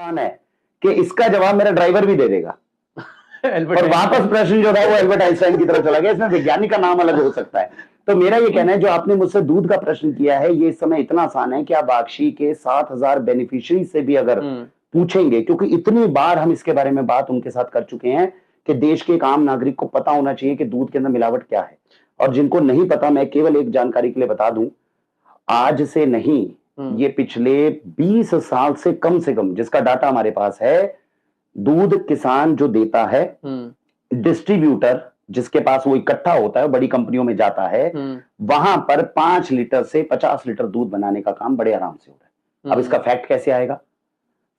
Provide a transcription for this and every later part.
आसान है कि इसका जवाब मेरा ड्राइवर भी दे देगा। और वापस प्रश्न जो था वो एल्बर्ट आइंस्टाइन की तरफ चला गया। इसमें वैज्ञानिक का नाम अलग हो सकता है। तो मेरा ये कहना है, जो आपने मुझसे दूध का प्रश्न किया है, ये इस समय इतना आसान है कि आप वाक्षी के 7,000 बेनिफिशियरी से भी अगर पूछेंगे, क्योंकि इतनी बार हम इसके बारे में बात उनके साथ कर चुके हैं कि देश के एक आम नागरिक को पता होना चाहिए कि दूध के अंदर मिलावट क्या है। और जिनको नहीं पता, मैं केवल एक जानकारी के लिए बता दूं, आज से नहीं, ये पिछले 20 साल से कम जिसका डाटा हमारे पास है, दूध किसान जो देता है, डिस्ट्रीब्यूटर जिसके पास वो इकट्ठा होता है, बड़ी कंपनियों में जाता है, वहां पर 5 लीटर से 50 लीटर दूध बनाने का काम बड़े आराम से होता है। अब इसका फैक्ट कैसे आएगा?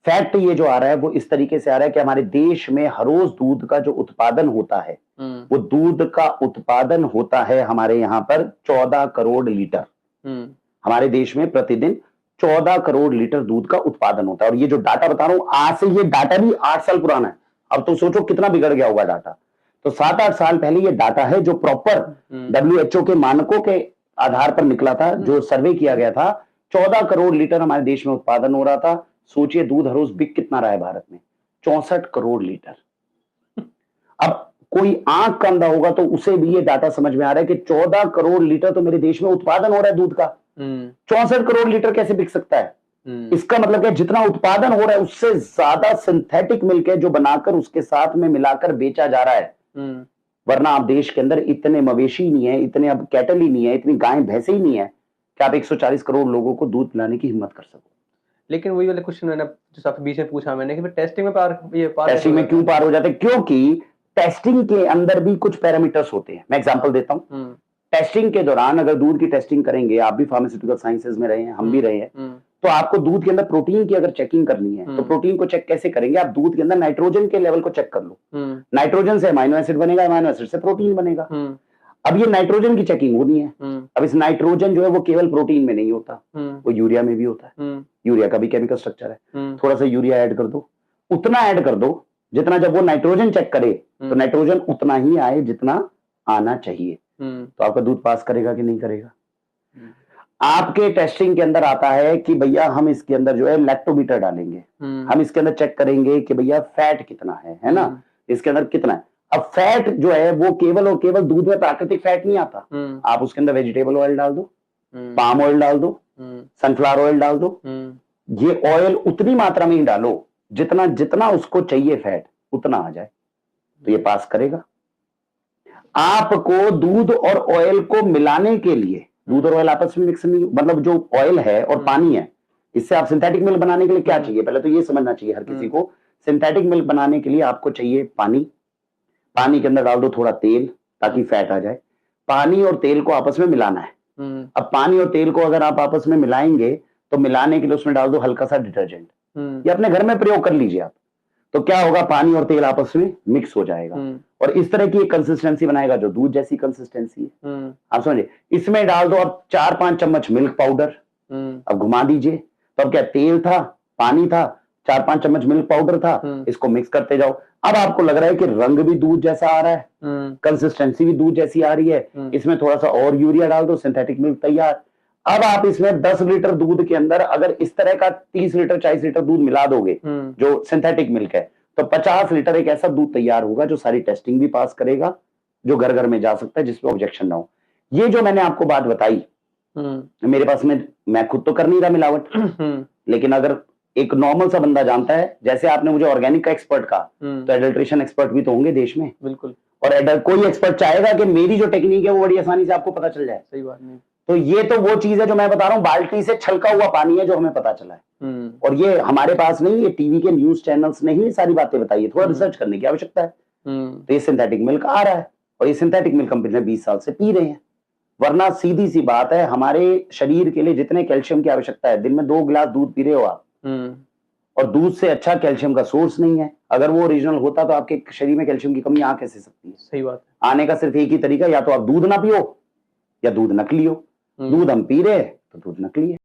फैक्ट ये जो आ रहा है वो इस तरीके से आ रहा है कि हमारे देश में हर रोज दूध का जो उत्पादन होता है, वो दूध का उत्पादन होता है हमारे यहाँ पर 14 करोड़ लीटर। हमारे देश में प्रतिदिन 14 करोड़ लीटर दूध का उत्पादन होता है। और ये जो डाटा बता रहा हूं, आज से ये डाटा भी 8 साल पुराना है। अब तो सोचो कितना बिगड़ गया होगा डाटा। तो 7-8 साल पहले ये डाटा है जो प्रॉपर WHO के मानकों के आधार पर निकला था, जो सर्वे किया गया था। 14 करोड़ लीटर हमारे देश में उत्पादन हो रहा था। सोचिए दूध हर रोज बिक कितना रहा है भारत में, 64 करोड़ लीटर। अब कोई आंख का अंधा होगा तो उसे भी ये डाटा समझ में आ रहा है कि 14 करोड़ लीटर तो मेरे देश में उत्पादन हो रहा है दूध का, 64 करोड़ लीटर कैसे बिक सकता है? इसका मतलब है जितना उत्पादन हो रहा है उससे ज्यादा सिंथेटिक मिल्क है जो बनाकर उसके साथ में मिलाकर बेचा जा रहा है। वरना आप देश के अंदर इतने मवेशी नहीं है, इतने अब कैटल ही नहीं है, इतनी गाय भैंसे ही नहीं है कि आप 140 करोड़ लोगों को दूध पिलाने की हिम्मत कर सको। लेकिन वही वाला क्वेश्चन मैंने जो बीच में पूछा मैंने कि टेस्टिंग में टेस्टिंग में क्यों पार हो जाते हैं? क्योंकि टेस्टिंग के अंदर भी कुछ पैरामीटर्स होते हैं। मैं एग्जांपल देता हूं। टेस्टिंग के दौरान अगर दूध की टेस्टिंग करेंगे, आप भी फार्मास्यूटिकल साइंसेज में रहे हैं, हम भी रहे हैं, तो आपको दूध के अंदर प्रोटीन की अगर चेकिंग करनी है तो प्रोटीन को चेक कैसे करेंगे? आप दूध के अंदर नाइट्रोजन के लेवल को चेक कर लो। नाइट्रोजन से अमाइनो एसिड बनेगा, अमाइनो एसिड से प्रोटीन बनेगा। अब ये नाइट्रोजन की चेकिंग होनी है। अब इस नाइट्रोजन जो है वो केवल प्रोटीन में नहीं होता, वो यूरिया में भी होता है। यूरिया का भी केमिकल स्ट्रक्चर है। थोड़ा सा यूरिया ऐड कर दो, उतना ऐड कर दो जितना जब वो नाइट्रोजन चेक करे तो नाइट्रोजन उतना ही आए जितना आना चाहिए। तो आपका दूध पास करेगा कि नहीं करेगा? आपके टेस्टिंग के अंदर आता है कि भैया हम इसके अंदर जो है लैक्टोमीटर डालेंगे, हम इसके अंदर चेक करेंगे कि भैया फैट कितना है ना, इसके अंदर कितना है। अब फैट जो है वो केवल और केवल दूध में प्राकृतिक फैट नहीं आता। आप उसके अंदर वेजिटेबल ऑयल डाल दो, पाम ऑयल डाल दो, सनफ्लावर ऑयल डाल दो। ये ऑयल उतनी मात्रा में ही डालो जितना जितना उसको चाहिए फैट उतना आ जाए, तो ये पास करेगा। आपको दूध और ऑयल को मिलाने के लिए, दूध और ऑयल आपस में मिक्स नहीं, मतलब जो ऑयल है और पानी है, इससे आप सिंथेटिक मिल्क बनाने के लिए क्या चाहिए? पहले तो ये समझना चाहिए हर किसी को। सिंथेटिक मिल्क बनाने के लिए आपको चाहिए पानी। पानी के अंदर डाल दो थोड़ा तेल ताकि फैट आ जाए। पानी और तेल को आपस में मिलाना है। अब पानी और तेल को अगर आप आपस में मिलाएंगे तो मिलाने के लिए उसमें डाल दो हल्का सा डिटर्जेंट। ये अपने घर में प्रयोग कर लीजिए आप, तो क्या होगा? पानी और तेल आपस में मिक्स हो जाएगा और इस तरह की एक कंसिस्टेंसी बनाएगा जो दूध जैसी कंसिस्टेंसी है। आप समझिए। इसमें डाल दो अब 4-5 चम्मच मिल्क पाउडर। अब घुमा दीजिए, तो अब क्या तेल था, पानी था, 4-5 चम्मच मिल्क पाउडर था, इसको मिक्स करते जाओ। अब आपको लग रहा है कि रंग भी दूध जैसा आ रहा है, कंसिस्टेंसी भी दूध जैसी आ रही है, इसमें थोड़ा सा और यूरिया डाल दो, सिंथेटिक मिल्क तैयार। अब आप इसमें 10 लीटर दूध के अंदर अगर इस तरह का 30 लीटर 40 लीटर दूध मिला दोगे जो सिंथेटिक मिल्क है, तो 50 लीटर एक ऐसा दूध तैयार होगा जो सारी टेस्टिंग भी पास करेगा, जो घर घर में जा सकता है, जिसमें ऑब्जेक्शन ना हो। ये जो मैंने आपको बात बताई, मेरे पास में, मैं खुद तो कर नहीं रहा मिलावट, लेकिन अगर एक नॉर्मल सा बंदा जानता है, जैसे आपने मुझे ऑर्गेनिक का एक्सपर्ट कहा, तो एडल्ट्रेशन एक्सपर्ट भी तो होंगे देश में। बिल्कुल। और कोई एक्सपर्ट चाहेगा कि मेरी जो टेक्निक है वो बड़ी आसानी से आपको पता चल जाए। सही बात नहीं। तो ये तो वो चीज है जो मैं बता रहा हूं, बाल्टी से छलका हुआ पानी है जो हमें पता चला है। और ये हमारे पास नहीं, ये टीवी के न्यूज चैनल्स ने ही सारी बातें बताई है। थोड़ा रिसर्च करने की आवश्यकता है। तो ये सिंथेटिक मिल्क आ रहा है और ये सिंथेटिक मिल्क हम पिछले 20 साल से पी रहे हैं। वरना सीधी सी बात है, हमारे शरीर के लिए जितने कैल्शियम की आवश्यकता है, दिन में 2 गिलास दूध पी रहे हो आप, और दूध से अच्छा कैल्शियम का सोर्स नहीं है। अगर वो ओरिजिनल होता तो आपके शरीर में कैल्शियम की कमी आ कैसे सकती है? सही बात है। आने का सिर्फ एक ही तरीका, या तो आप दूध ना पियो या दूध नकली हो। दूध हम पी रहे हैं तो दूध नकली है।